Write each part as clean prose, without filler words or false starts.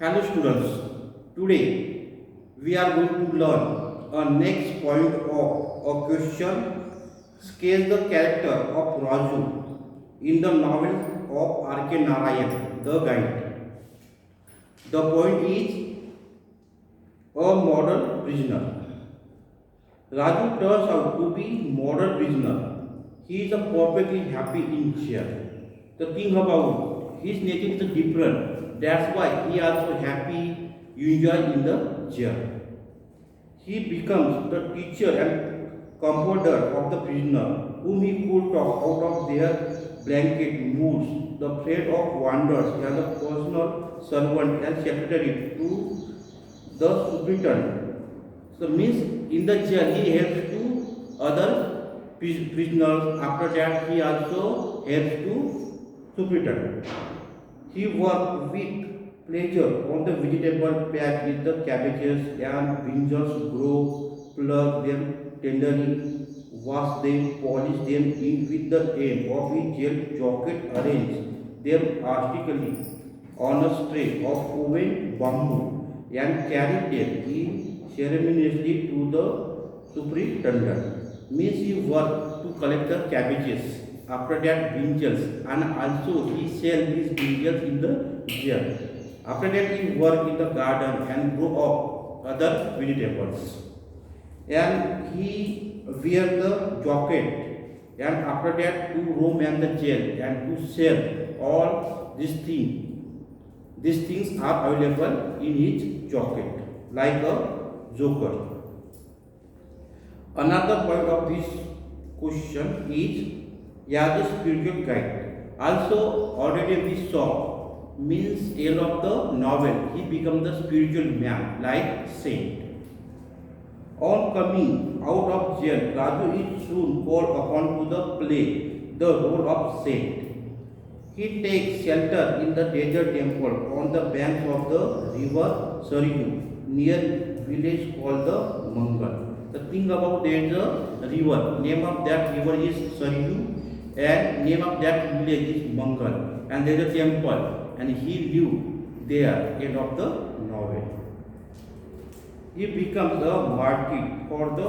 Hello students, today we are going to learn a next point of a question. Sketch the character of Raju in the novel of R.K. Narayan, The Guide. The point is a model prisoner. Raju turns out to be model prisoner. He is a perfectly happy in jail. The thing about his nature is different. That's why he also happy, enjoy in the jail. He becomes the teacher and comforter of the prisoner, whom he could talk out of their blanket moods, the friend of wonders, and the personal servant and secretary to the superintendent. So means in the jail he helps to other prisoners. After that he also helps to superintendent. He worked with pleasure on the vegetable patch with the cabbages and brinjals grow, plug them tenderly, wash them, polish them in with the end of his gel jacket, arrange them artistically on a tray of woven bamboo and carry them in ceremoniously to the superintendent. Means he worked to collect the cabbages. After that, brinjals, and also he sell these brinjals in the jail. After that, he work in the garden and grow up other vegetables. And he wear the jacket. And after that, to roam and the jail and to sell all these things. These things are available in his jacket, like a joker. Another point of this question is as a spiritual guide. Also, already we saw means end of the novel, he becomes the spiritual man like saint. On coming out of jail, Raju is soon called upon to the play the role of saint. He takes shelter in the desert temple on the banks of the river Saryu near village called the Mangal. The thing about there is a river. Name of that river is Saryu and name of that village is Mangal. And there is a temple and he lived there end of the novel. He becomes a martyr for the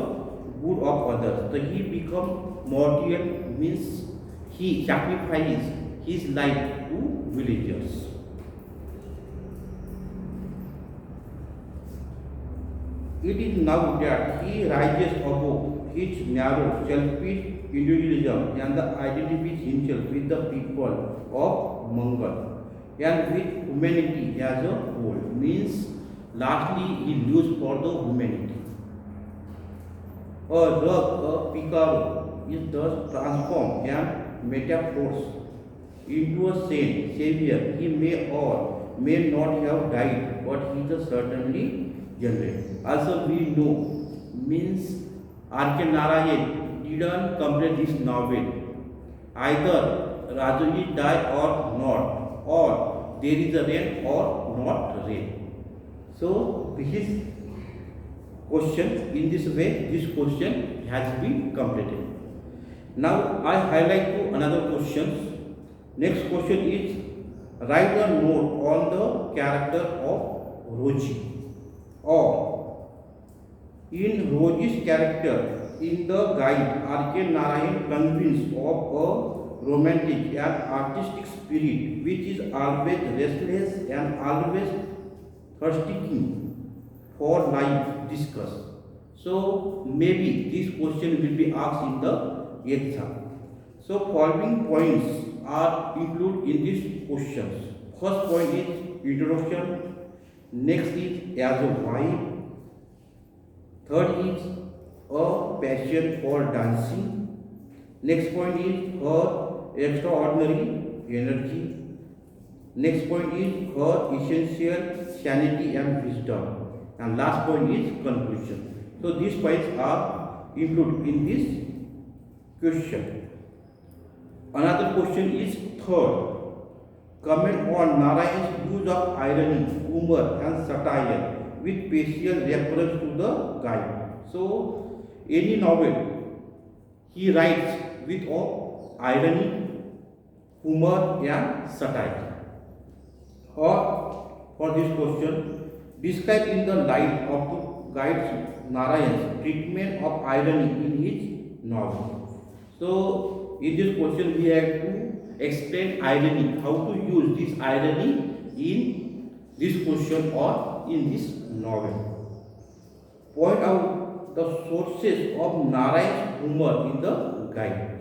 good of others. So he becomes martyr means he sacrifices his life to villagers. It is now that he rises above his narrow, selfish individualism and identifies himself with the people of Mangal and with humanity as a whole. Means, lastly, he lives for the humanity. A rug, a picaro, is thus transformed and metamorphosed into a saint, savior. He may or may not have died, but he is certainly generate. Also, we know means R.K. Narayan didn't complete this novel. Either Rajoji die or not, or there is a rain or not rain. So, this is question. In this way, this question has been completed. Now, I highlight to another question. Next question is write a note on the character of Roji. Or in Roji's character in the guide, R.K. Narayan convinced of a romantic and artistic spirit which is always restless and always thirsting for life discussed. So maybe this question will be asked in the exam. So following points are included in these questions. First point is introduction. Next is as a wife. Third is a passion for dancing. Next point is her extraordinary energy. Next point is her essential sanity and wisdom. And last point is conclusion. So these points are included in this question. Another question is third. Comment on Narayan's use of irony, humor and satire with special reference to the guide. So, any novel he writes with of irony, humor and satire. Or for this question, describe in the light of the guide Narayan's treatment of irony in his novel. So, in this question, we have to explain irony, how to use this irony in this question or in this novel. Point out the sources of Narayan's humor in the guide.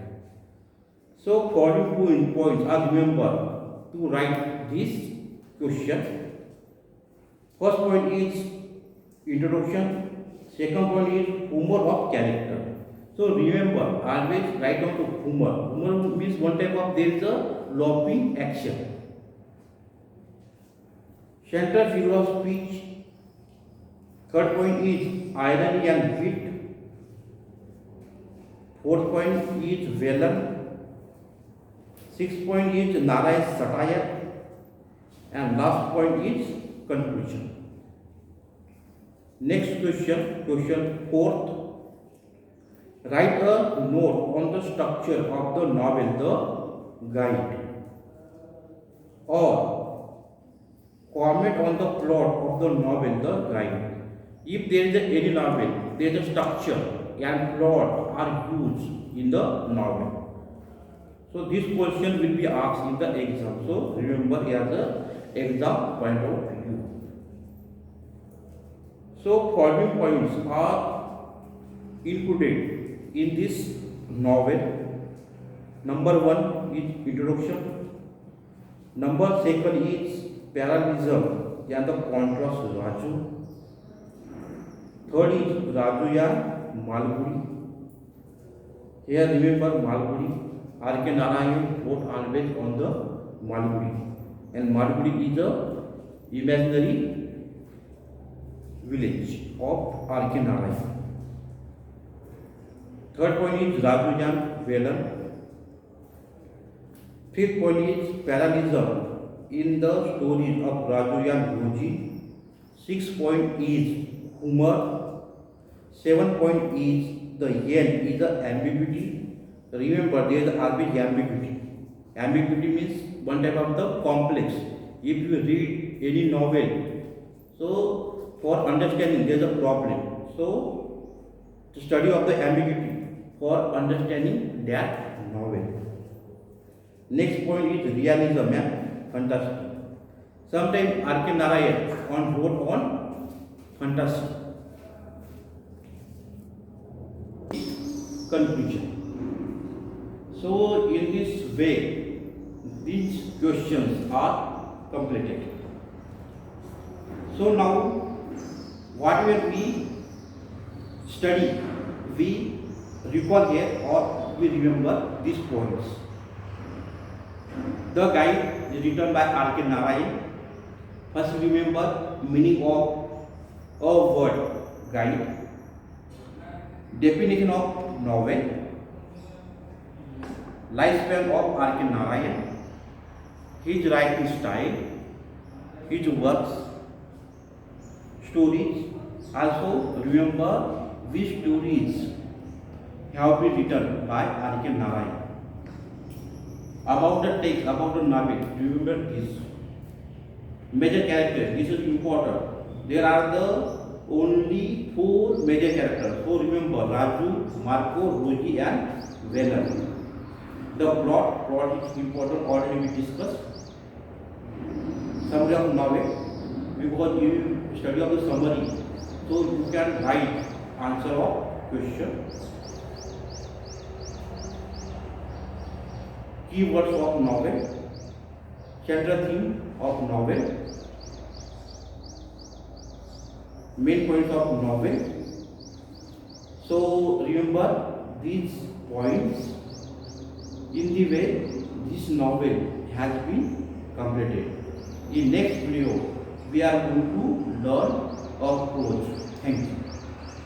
So, following points are remember to write this question. First point is introduction. Second point is humor of character. So remember, always write down to humor. Humor means one type of there is a laughing action. Central figure of speech. Third point is irony and wit. Fourth point is villain. Sixth point is Narayan's satire. And last point is conclusion. Next question, question fourth. Write a note on the structure of the novel, the guide, or comment on the plot of the novel, the guide. If there is any novel, there is a structure and plot are used in the novel. So this question will be asked in the exam. So remember as a exam point of view. So following points are included in this novel. Number one is introduction. Number second is parallelism and the contrast Raju. Third is Raju and Malgudi. Here remember Malgudi. R.K. Narayan wrote always on the Malgudi. And Malgudi is a imaginary village of R.K. Narayan. Third point is Rajujan Velan. Fifth point is parallelism in the stories of Rajujan Bhoji. Sixth point is humor. Seventh point is the end is the ambiguity. Remember, there is always ambiguity. Ambiguity means one type of the complex. If you read any novel, so for understanding there is a problem. So, the study of the ambiguity for understanding that novel. Next point is realism and fantasy. Sometimes R.K. Narayan wrote on fantasy. Conclusion. So in this way, these questions are completed. So now, whatever we study, we recall here or we remember these points. The guide is written by R.K. Narayan. First remember meaning of a word guide. Definition of novel. Lifespan of R.K. Narayan, his writing style, his works, stories. Also remember which stories have been written by R.K. Narayan. About the text, about the novel, remember this. Major characters, this is important. There are the only 4 major characters. So remember Raju, Marco, Roji and Velan. The plot is important, already we discussed. Summary of novel, because you study of the summary, so you can write answer of question. Keywords of novel, central theme of novel, main points of novel. So remember these points. In the way this novel has been completed. In next video, we are going to learn a prose. Thank you.